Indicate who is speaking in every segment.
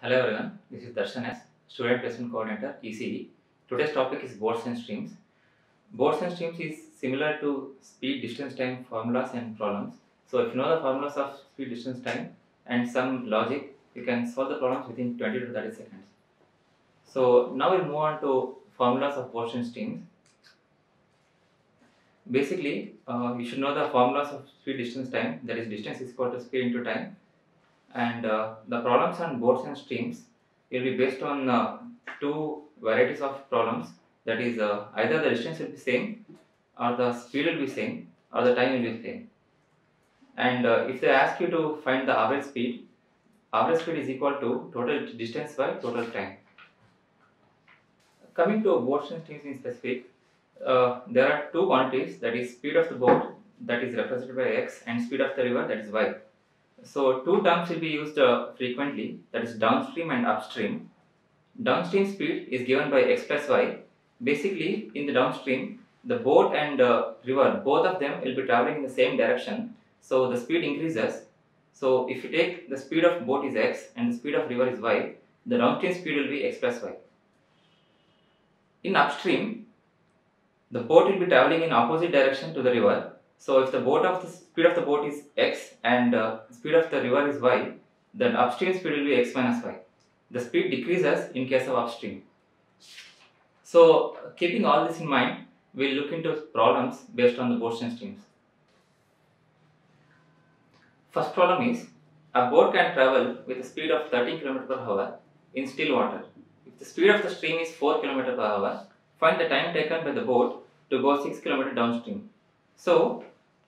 Speaker 1: Hello everyone, this is Darshan S, Student Placement Coordinator ECE. Today's topic is boards and streams. Boards and streams is similar to speed, distance, time formulas and problems. So if you know the formulas of speed, distance, time and some logic, you can solve the problems within 20 to 30 seconds. So now we'll move on to formulas of boards and streams. Basically, you should know the formulas of speed, distance, time. That is, distance is equal to speed into time. And the problems on boards and streams will be based on two varieties of problems. That is, either the distance will be same, or the speed will be same, or the time will be same. And if they ask you to find the average speed is equal to total distance by total time. Coming to boards and streams in specific, there are two quantities, that is speed of the boat, that is represented by x, and speed of the river, that is y. So two terms will be used frequently, that is downstream and upstream. Downstream speed is given by x plus y. Basically, in the downstream, the boat and river, both of them will be traveling in the same direction. So the speed increases. So if you take the speed of boat is x and the speed of river is y, the downstream speed will be x plus y. In upstream, the boat will be traveling in opposite direction to the river. So if the speed of the boat is x and speed of the river is y, then upstream speed will be x minus y. The speed decreases in case of upstream. So keeping all this in mind, we'll look into problems based on the boats and streams. First problem is, a boat can travel with a speed of 13 km per hour in still water. If the speed of the stream is 4 km per hour, find the time taken by the boat to go 6 km downstream. So,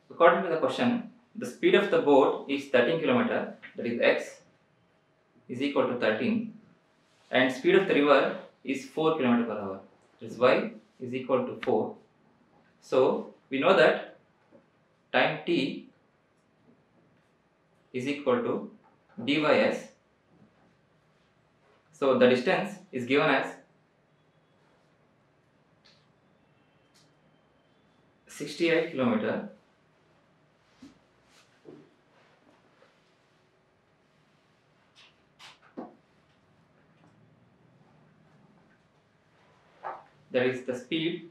Speaker 1: according to the question, the speed of the boat is 13 km, that is x is equal to 13, and speed of the river is 4 km per hour, that is y is equal to 4. So, we know that time t is equal to dys. So, the distance is given as 68 km. That is the speed,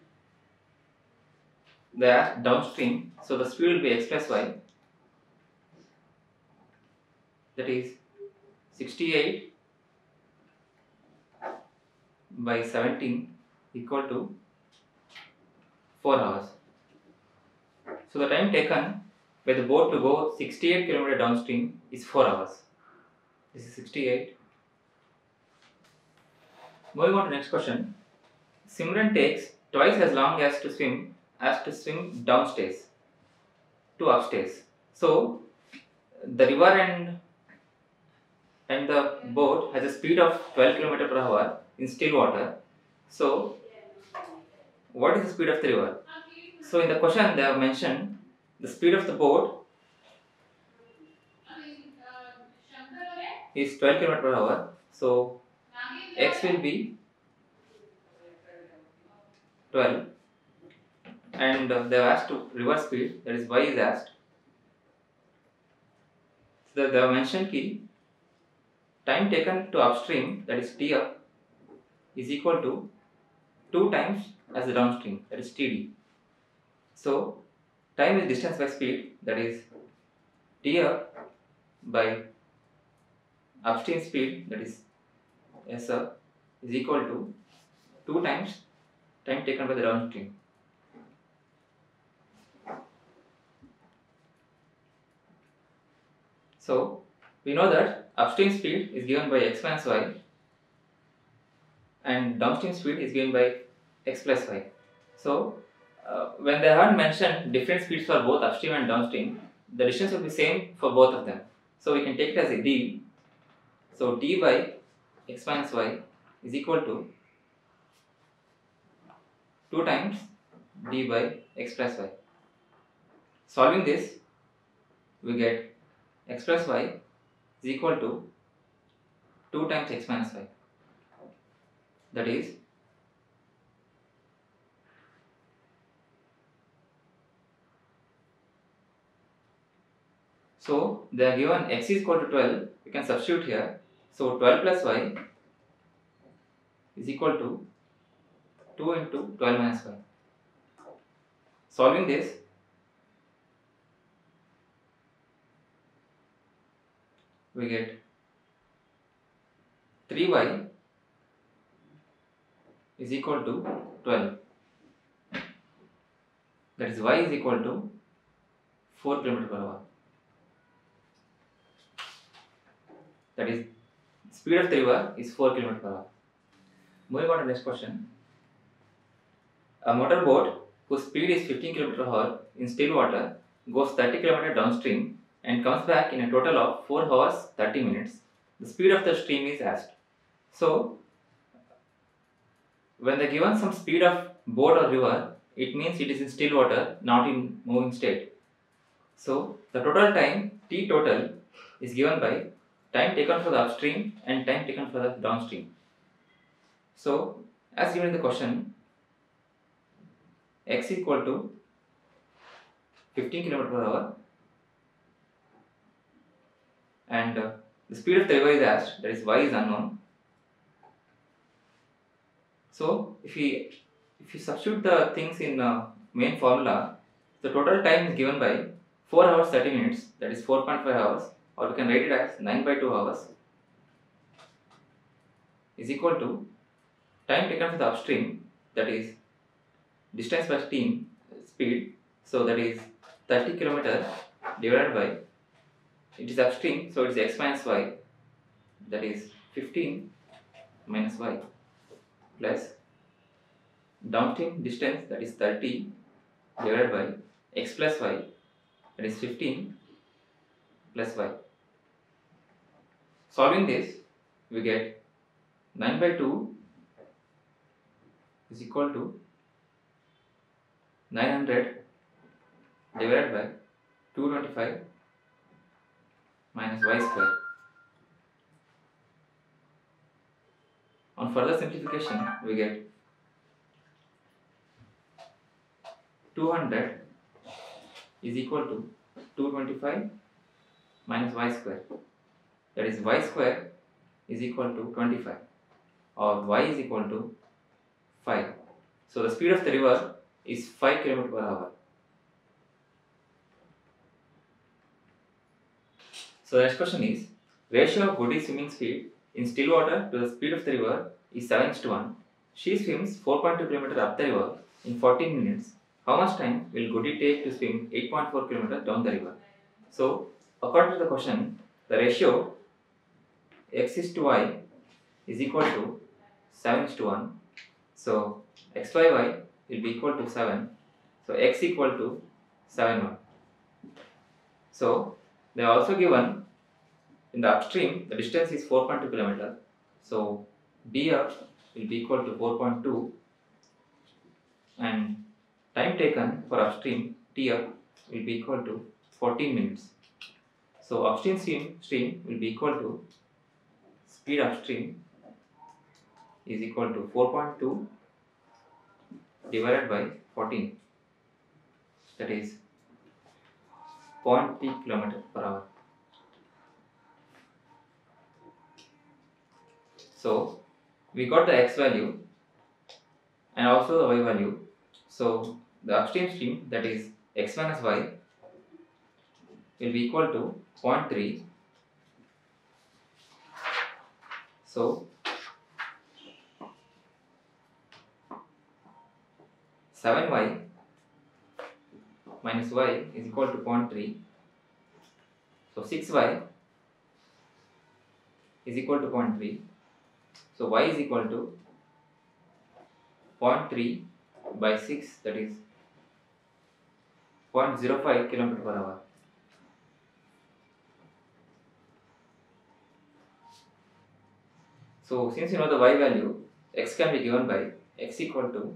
Speaker 1: the downstream. So the speed will be x plus y. That is 68 by 17 equal to 4 hours. So the time taken by the boat to go 68 km downstream is 4 hours. This is 68. Moving on to next question. Simran takes twice as long as to swim downstairs to upstairs. So the river and the boat has a speed of 12 km per hour in still water. So what is the speed of the river? So in the question they have mentioned the speed of the boat is 12 km per hour. So x will be 12, and they have asked to river speed, that is y is asked. So they have mentioned key time taken to upstream, that is t up, is equal to 2 times as the downstream, that is td. So time is distance by speed, that is t up by upstream speed, that is s up, is equal to 2 times time taken by the downstream. So we know that upstream speed is given by x minus y and downstream speed is given by x plus y. So when they had mentioned different speeds for both upstream and downstream, the distance will be same for both of them. So we can take it as a d. So d by x minus y is equal to 2 times d by x plus y. Solving this, we get x plus y is equal to 2 times x minus y. That is so they are given x is equal to 12. We can substitute here. So 12 plus y is equal to 2 into 12 minus y. Solving this, we get 3y is equal to 12. That is y is equal to 4 km per hour. That is, speed of the river is 4 km per hour. Moving on to the next question. A motorboat whose speed is 15 km per hour in still water goes 30 km downstream and comes back in a total of 4 hours 30 minutes. The speed of the stream is asked. So, when they given some speed of boat or river, it means it is in still water, not in moving state. So, the total time T total is given by time taken for the upstream and time taken for the downstream. So, as given in the question, x equal to 15 km per hour and the speed of the river is asked, that is y is unknown. So, if you substitute the things in main formula, the total time is given by 4 hours 30 minutes, that is 4.5 hours, or we can write it as 9/2 hours, is equal to time taken for the upstream, that is distance by steam speed, so that is 30 km divided by, it is upstream, so it is x minus y, that is 15 minus y, plus downstream distance, that is 30 divided by x plus y, that is 15 plus y. Solving this, we get 9/2 is equal to 900 divided by 225 minus y square. On further simplification, we get 200 is equal to 225 minus y square. That is, y square is equal to 25, or y is equal to 5. So the speed of the river is 5 km per hour. So the next question is, ratio of Goody's swimming speed in still water to the speed of the river is 7:1. She swims 4.2 km up the river in 14 minutes. How much time will Goody take to swim 8.4 km down the river? So, according to the question, the ratio x is to y is equal to 7:1. So, x by y will be equal to 7. So, x equal to 7:1. So, they are also given in the upstream, the distance is 4.2 km. So, df will be equal to 4.2, and time taken for upstream Tf will be equal to 14 minutes. So upstream stream will be equal to speed upstream is equal to 4.2 divided by 14, that is 0.3 km per hour. So we got the x value and also the y value. So the upstream stream, that is x minus y, will be equal to 0.3. So 7y minus y is equal to 0.3. So 6y is equal to 0.3. So y is equal to 0.3 by 6, that is 0.05 km per hour. So since you know the y value, x can be given by x equal to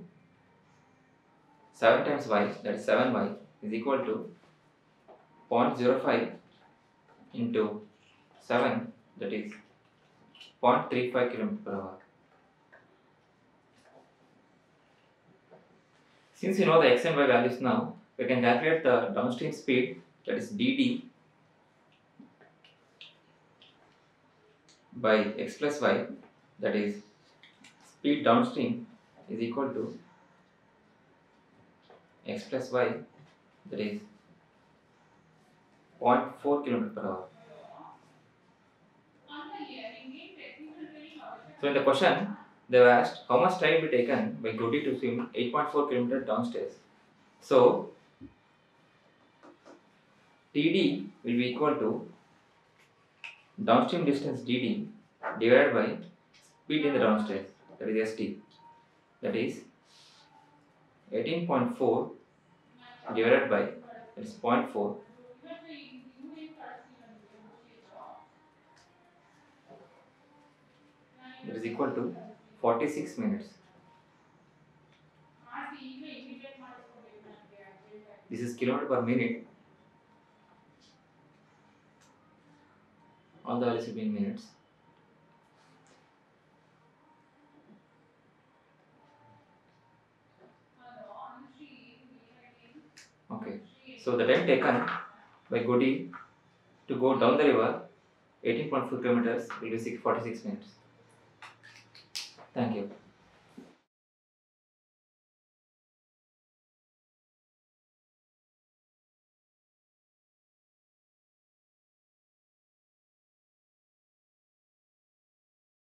Speaker 1: 7 times y, that is 7y, is equal to 0.05 into 7, that is 0.35 km per hour. Since you know the x and y values now, we can calculate the downstream speed, that is dd. by x plus y, that is speed downstream, is equal to x plus y, that is 0.4 km per hour. So in the question, they were asked how much time will be taken by Goody to swim 8.4 km downstairs. So TD will be equal to downstream distance DD divided by speed in the downstairs, that is ST, that is 18.4 divided by, that is 0.4, that is equal to 46 minutes. This is kilometer per minute. All the values will be in minutes. Okay. So the time taken by Goody to go down the river 18.4 kilometers will be 46 minutes. Thank you.